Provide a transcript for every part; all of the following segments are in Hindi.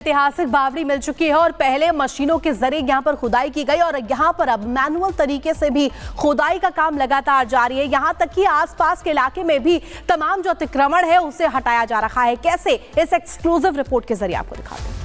ऐतिहासिक बावड़ी मिल चुकी है और पहले मशीनों के जरिए यहां पर खुदाई की गई और यहां पर अब मैनुअल तरीके से भी खुदाई का काम लगातार जारी है। यहां तक कि आसपास के इलाके में भी तमाम जो अतिक्रमण है उसे हटाया जा रहा है। कैसे, इस एक्सक्लूसिव रिपोर्ट के जरिए आपको दिखाते हैं।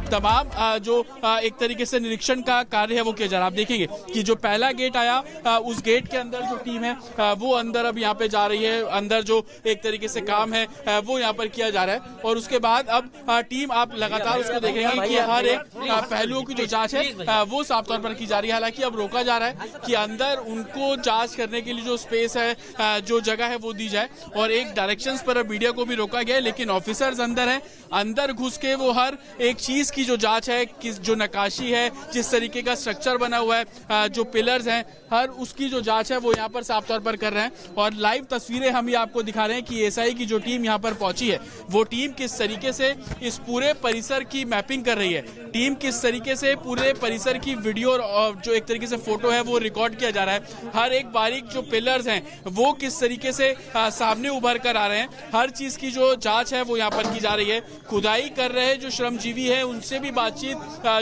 तमाम जो एक तरीके से निरीक्षण का कार्य है वो किया जा रहा है। आप देखेंगे कि जो पहला गेट आया उस गेट के अंदर जो टीम है वो अंदर अब यहाँ पे जा रही है। अंदर जो एक तरीके से काम है वो यहाँ पर किया जा रहा है और उसके बाद अब टीम आप लगातार उसको देखेंगे कि हर एक पहलुओं की जो जांच है वो साफ तौर पर की जा रही है। हालांकि अब रोका जा रहा है कि अंदर उनको जांच करने के लिए जो स्पेस है, जो जगह है वो दी जाए और एक डायरेक्शंस पर अब मीडिया को भी रोका गया है। लेकिन ऑफिसर्स अंदर है, अंदर घुस के वो हर एक चीज की जो जांच है, किस जो नक्काशी है, जिस तरीके का स्ट्रक्चर बना हुआ है, जो पिलर्स हैं, हर उसकी जो जांच है वो यहाँ पर साफ तौर पर कर रहे हैं। और लाइव तस्वीरें हम ये आपको दिखा रहे हैं कि एसआई की जो टीम यहाँ पर पहुंची है वो टीम किस तरीके से इस पूरे परिसर की मैपिंग कर रही है। टीम किस तरीके से पूरे परिसर की वीडियो और जो एक तरीके से फोटो है वो रिकॉर्ड किया जा रहा है। हर एक बारीक जो पिलर्स हैं वो किस तरीके से सामने उभर कर आ रहे हैं, हर चीज की जो जांच है वो यहाँ पर की जा रही है। खुदाई कर रहे हैं जो श्रमजीवी है उनसे भी बातचीत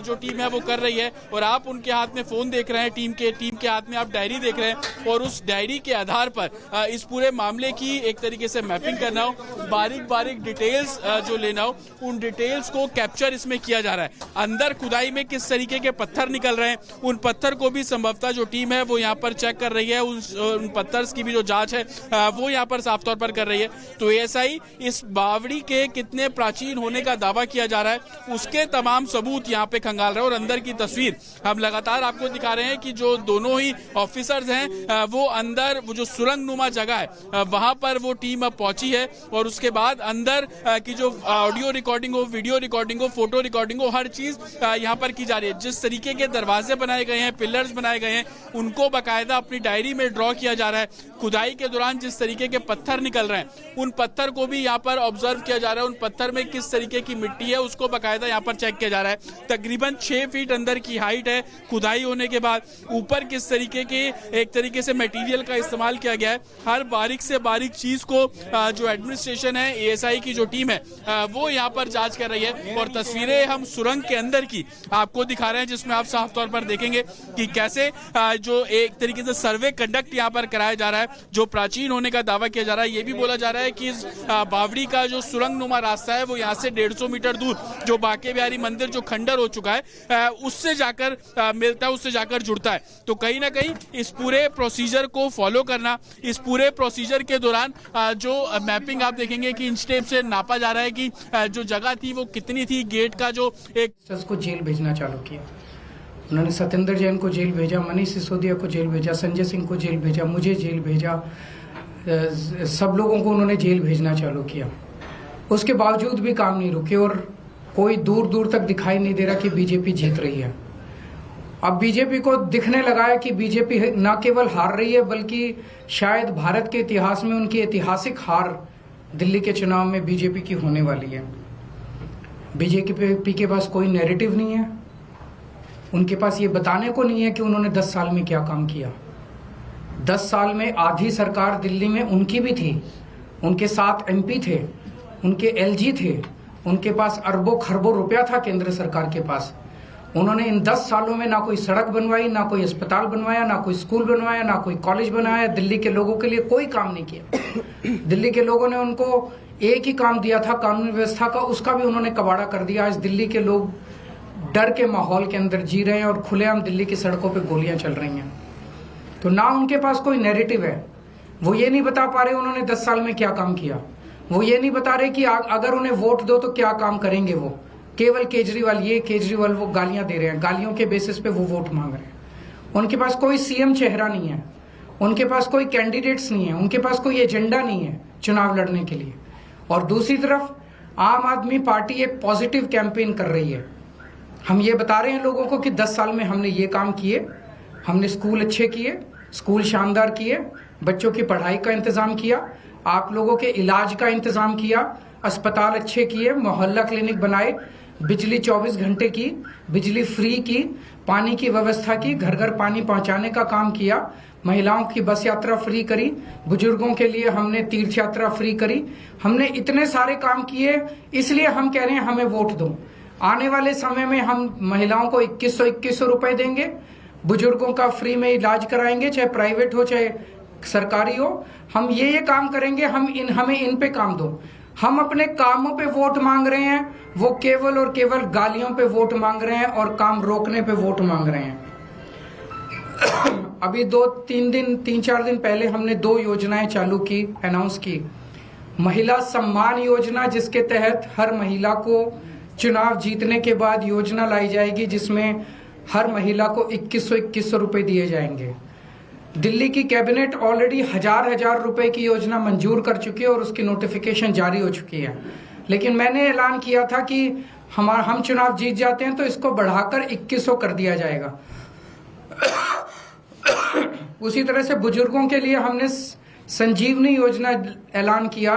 जो टीम है वो कर रही है और आप उनके हाथ में फोन देख रहे हैं, टीम के हाथ में आप डायरी देख रहे हैं और उस डायरी के आधार पर इस पूरे मामले की एक तरीके से मैपिंग करना हो, बारीक बारीक डिटेल्स जो लेना हो, उन डिटेल्स को कैप्चर इसमें किया जा रहा है। अंदर खुदाई में किस तरीके के पत्थर निकल रहे हैं, उन पत्थर को भी संभवतः जो टीम है वो यहाँ पर चेक कर रही है। उन पत्थर की भी जो जांच है वो यहाँ पर साफ तौर पर कर रही है। तो एएसआई इस बावड़ी के कितने प्राचीन होने का दावा किया जा रहा है उसके तमाम सबूत यहाँ पे खंगाल रहे हैं। और अंदर की तस्वीर हम लगातार आपको दिखा रहे हैं कि जो दोनों ही ऑफिसर्स हैं वो अंदर वो जो सुरंग नुमा जगह है वहां पर वो टीम अब पहुंची है और उसके बाद अंदर की जो ऑडियो रिकॉर्डिंग हो, वीडियो रिकॉर्डिंग हो, फोटो रिकॉर्डिंग हो, हर चीज यहाँ पर की जा रही है। जिस तरीके के दरवाजे बनाए गए हैं, पिलर्स बनाए गए हैं, उनको बाकायदा अपनी डायरी में ड्रॉ किया जा रहा है। खुदाई के दौरान जिस तरीके के पत्थर निकल रहे हैं उन पत्थर को भी यहाँ पर ऑब्जर्व किया जा रहा है। उन पत्थर में किस तरीके की मिट्टी है उसको बाकायदा यहाँ पर चेक किया जा रहा है। तकरीबन 6 फीट अंदर की हाइट है खुदाई होने के बाद। ऊपर किस तरीके के एक तरीके से मटेरियल का इस्तेमाल किया गया है, हर बारीक से बारीक चीज को जो एडमिनिस्ट्रेशन है, एएसआई की जो टीम है वो यहाँ पर जांच कर रही है। और तस्वीरें हम सुरंग के अंदर की आपको दिखा रहे हैं जिसमें आप साफ तौर पर देखेंगे कि कैसे जो एक तरीके से सर्वे कंडक्ट यहाँ पर कराया जा रहा है, जो प्राचीन होने का दावा किया जा रहा है। ये भी बोला जा रहा है कि इस बावड़ी का जो सुरंग नुमा रास्ता है वो यहाँ से 150 मीटर दूर जो बांके बिहारी मंदिर जो खंडर हो चुका है उससे जाकर मिलता है, उससे जाकर जुड़ता है। तो कहीं ना कहीं इस पूरे प्रोसीजर को फॉलो करना, इस पूरे प्रोसीजर के दौरान जो मैपिंग आप देखेंगे कि इंच टेप से नापा जा रहा है कि जो जगह थी वो कितनी थी। गेट का जो एक को जेल भेजना चालू किया, उन्होंने सत्येंद्र जैन को जेल भेजा, मनीष सिसोदिया को जेल भेजा, संजय सिंह को जेल भेजा, मुझे जेल भेजा, सब लोगों को उन्होंने जेल भेजना चालू किया। उसके बावजूद भी काम नहीं रुके और कोई दूर दूर तक दिखाई नहीं दे रहा कि बीजेपी जीत रही है। अब बीजेपी को दिखने लगा है कि बीजेपी न केवल हार रही है बल्कि शायद भारत के इतिहास में उनकी ऐतिहासिक हार दिल्ली के चुनाव में बीजेपी की होने वाली है। बीजेपी के पास कोई नैरेटिव नहीं है, उनके पास ये बताने को नहीं है कि उन्होंने 10 साल में क्या काम किया। 10 साल में आधी सरकार दिल्ली में उनकी भी थी, उनके 7 एमपी थे, उनके एलजी थे, उनके पास अरबों खरबों रुपया था केंद्र सरकार के पास। उन्होंने इन 10 सालों में ना कोई सड़क बनवाई, ना कोई अस्पताल बनवाया, ना कोई स्कूल बनवाया, ना कोई कॉलेज बनाया। दिल्ली के लोगों के लिए कोई काम नहीं किया। दिल्ली के लोगों ने उनको एक ही काम दिया था कानून व्यवस्था का, उसका भी उन्होंने कबाड़ा कर दिया। आज दिल्ली के लोग डर के माहौल के अंदर जी रहे हैं और खुलेआम दिल्ली की सड़कों पे गोलियां चल रही हैं। तो ना उनके पास कोई नैरेटिव है, वो ये नहीं बता पा रहे उन्होंने 10 साल में क्या काम किया। वो ये नहीं बता रहे कि अगर उन्हें वोट दो तो क्या काम करेंगे। वो केवल केजरीवाल ये, केजरीवाल वो गालियां दे रहे हैं, गालियों के बेसिस पे वो वोट मांग रहे हैं। उनके पास कोई सीएम चेहरा नहीं है, उनके पास कोई कैंडिडेट्स नहीं है, उनके पास कोई एजेंडा नहीं है चुनाव लड़ने के लिए। और दूसरी तरफ आम आदमी पार्टी एक पॉजिटिव कैंपेन कर रही है। हम ये बता रहे हैं लोगों को कि 10 साल में हमने ये काम किए, हमने स्कूल अच्छे किए, स्कूल शानदार किए, बच्चों की पढ़ाई का इंतजाम किया, आप लोगों के इलाज का इंतजाम किया, अस्पताल अच्छे किए, मोहल्ला क्लिनिक बनाए, बिजली 24 घंटे की, बिजली फ्री की, पानी की व्यवस्था की, घर घर पानी पहुंचाने का काम किया, महिलाओं की बस यात्रा फ्री करी, बुजुर्गों के लिए हमने तीर्थ यात्रा फ्री करी। हमने इतने सारे काम किए, इसलिए हम कह रहे हैं हमें वोट दो। आने वाले समय में हम महिलाओं को 2100 रुपए देंगे, बुजुर्गों का फ्री में इलाज कराएंगे, चाहे प्राइवेट हो चाहे सरकारी हो। हम ये काम करेंगे, हमें इन पे काम दो। हम अपने कामों पे वोट मांग रहे हैं, वो केवल और केवल गालियों पे वोट मांग रहे हैं और काम रोकने पे वोट मांग रहे हैं। अभी 3-4 दिन पहले हमने 2 योजनाएं चालू की, अनाउंस की। महिला सम्मान योजना, जिसके तहत हर महिला को चुनाव जीतने के बाद योजना लाई जाएगी, जिसमें हर महिला को 2100 रुपए दिए जाएंगे। दिल्ली की कैबिनेट ऑलरेडी हजार रुपए की योजना मंजूर कर चुकी है और उसकी नोटिफिकेशन जारी हो चुकी है। लेकिन मैंने ऐलान किया था कि हम चुनाव जीत जाते हैं तो इसको बढ़ाकर 2100 कर दिया जाएगा। उसी तरह से बुजुर्गों के लिए हमने संजीवनी योजना ऐलान किया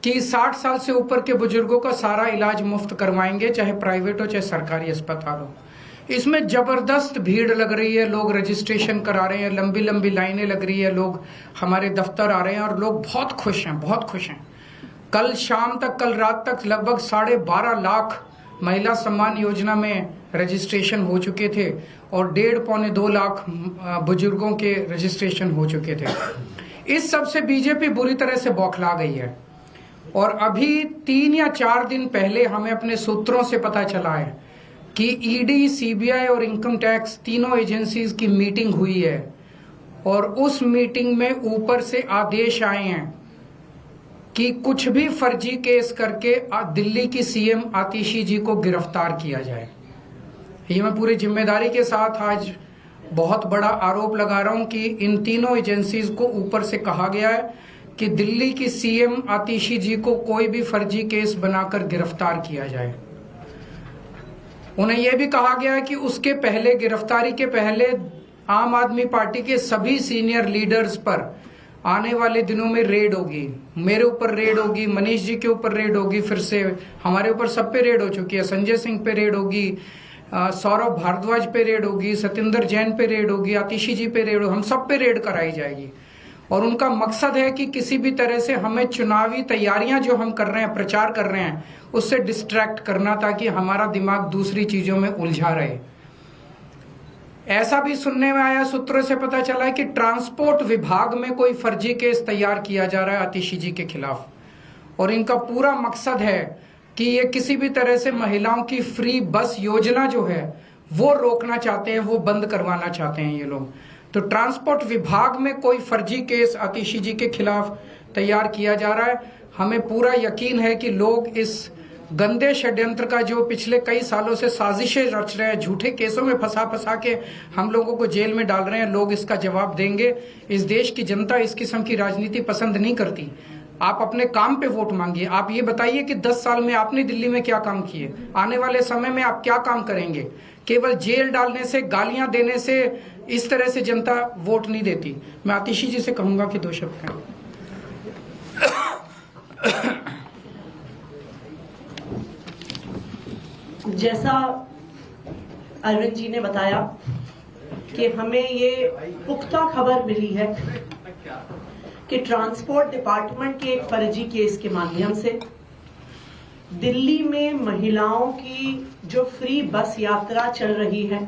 कि 60 साल से ऊपर के बुजुर्गों का सारा इलाज मुफ्त करवाएंगे, चाहे प्राइवेट हो चाहे सरकारी अस्पताल हो। इसमें जबरदस्त भीड़ लग रही है, लोग रजिस्ट्रेशन करा रहे हैं, लंबी लंबी लाइनें लग रही है, लोग हमारे दफ्तर आ रहे हैं और लोग बहुत खुश हैं, बहुत खुश हैं। कल शाम तक, कल रात तक लगभग 12.5 लाख महिला सम्मान योजना में रजिस्ट्रेशन हो चुके थे और 1.5-2 लाख बुजुर्गों के रजिस्ट्रेशन हो चुके थे। इस सब से बीजेपी बुरी तरह से बौखला गई है और अभी 3 या 4 दिन पहले हमें अपने सूत्रों से पता चला है कि ईडी, सीबीआई और इनकम टैक्स तीनों एजेंसीज की मीटिंग हुई है और उस मीटिंग में ऊपर से आदेश आए हैं कि कुछ भी फर्जी केस करके दिल्ली की सीएम आतिशी जी को गिरफ्तार किया जाए। ये मैं पूरी जिम्मेदारी के साथ आज बहुत बड़ा आरोप लगा रहा हूं कि इन तीनों एजेंसीज को ऊपर से कहा गया है कि दिल्ली की सीएम आतिशी जी को कोई भी फर्जी केस बनाकर गिरफ्तार किया जाए। उन्हें यह भी कहा गया है कि उसके पहले, गिरफ्तारी के पहले, आम आदमी पार्टी के सभी सीनियर लीडर्स पर आने वाले दिनों में रेड होगी। मेरे ऊपर रेड होगी, मनीष जी के ऊपर रेड होगी, फिर से हमारे ऊपर सब पे रेड हो चुकी है। संजय सिंह पे रेड होगी, सौरभ भारद्वाज पे रेड होगी, सत्येंद्र जैन पे रेड होगी, आतिशी जी पे रेड होगी, हम सब पे रेड कराई जाएगी। और उनका मकसद है कि किसी भी तरह से हमें चुनावी तैयारियां जो हम कर रहे हैं, प्रचार कर रहे हैं, उससे डिस्ट्रैक्ट करना, ताकि हमारा दिमाग दूसरी चीजों में उलझा रहे। ऐसा भी सुनने में आया, सूत्रों से पता चला है कि ट्रांसपोर्ट विभाग में कोई फर्जी केस तैयार किया जा रहा है आतिशी जी के खिलाफ और इनका पूरा मकसद है कि ये किसी भी तरह से महिलाओं की फ्री बस योजना जो है वो रोकना चाहते हैं, वो बंद करवाना चाहते हैं ये लोग। तो ट्रांसपोर्ट विभाग में कोई फर्जी केस आतिशी जी के खिलाफ तैयार किया जा रहा है। हमें पूरा यकीन है कि लोग इस गंदे षड्यंत्र का, जो पिछले कई सालों से साजिशें रच रहे हैं, झूठे केसों में फंसा के हम लोगों को जेल में डाल रहे हैं, लोग इसका जवाब देंगे। इस देश की जनता इस किस्म की राजनीति पसंद नहीं करती। आप अपने काम पे वोट मांगिए। आप ये बताइए कि 10 साल में आपने दिल्ली में क्या काम किए, आने वाले समय में आप क्या काम करेंगे। केवल जेल डालने से, गालियां देने से इस तरह से जनता वोट नहीं देती। मैं आतिशी जी से कहूंगा कि 2 शब्द कहें। जैसा अरविंद जी ने बताया कि हमें ये पुख्ता खबर मिली है कि ट्रांसपोर्ट डिपार्टमेंट के एक फर्जी केस के माध्यम से दिल्ली में महिलाओं की जो फ्री बस यात्रा चल रही है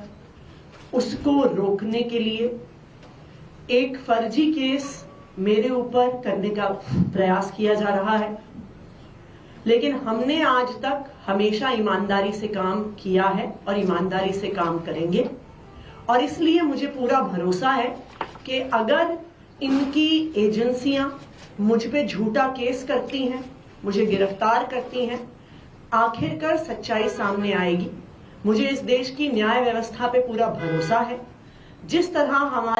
उसको रोकने के लिए एक फर्जी केस मेरे ऊपर करने का प्रयास किया जा रहा है। लेकिन हमने आज तक हमेशा ईमानदारी से काम किया है और ईमानदारी से काम करेंगे और इसलिए मुझे पूरा भरोसा है कि अगर इनकी एजेंसियां मुझ पे झूठा केस करती हैं, मुझे गिरफ्तार करती हैं, आखिरकार सच्चाई सामने आएगी। मुझे इस देश की न्याय व्यवस्था पे पूरा भरोसा है। जिस तरह हमारे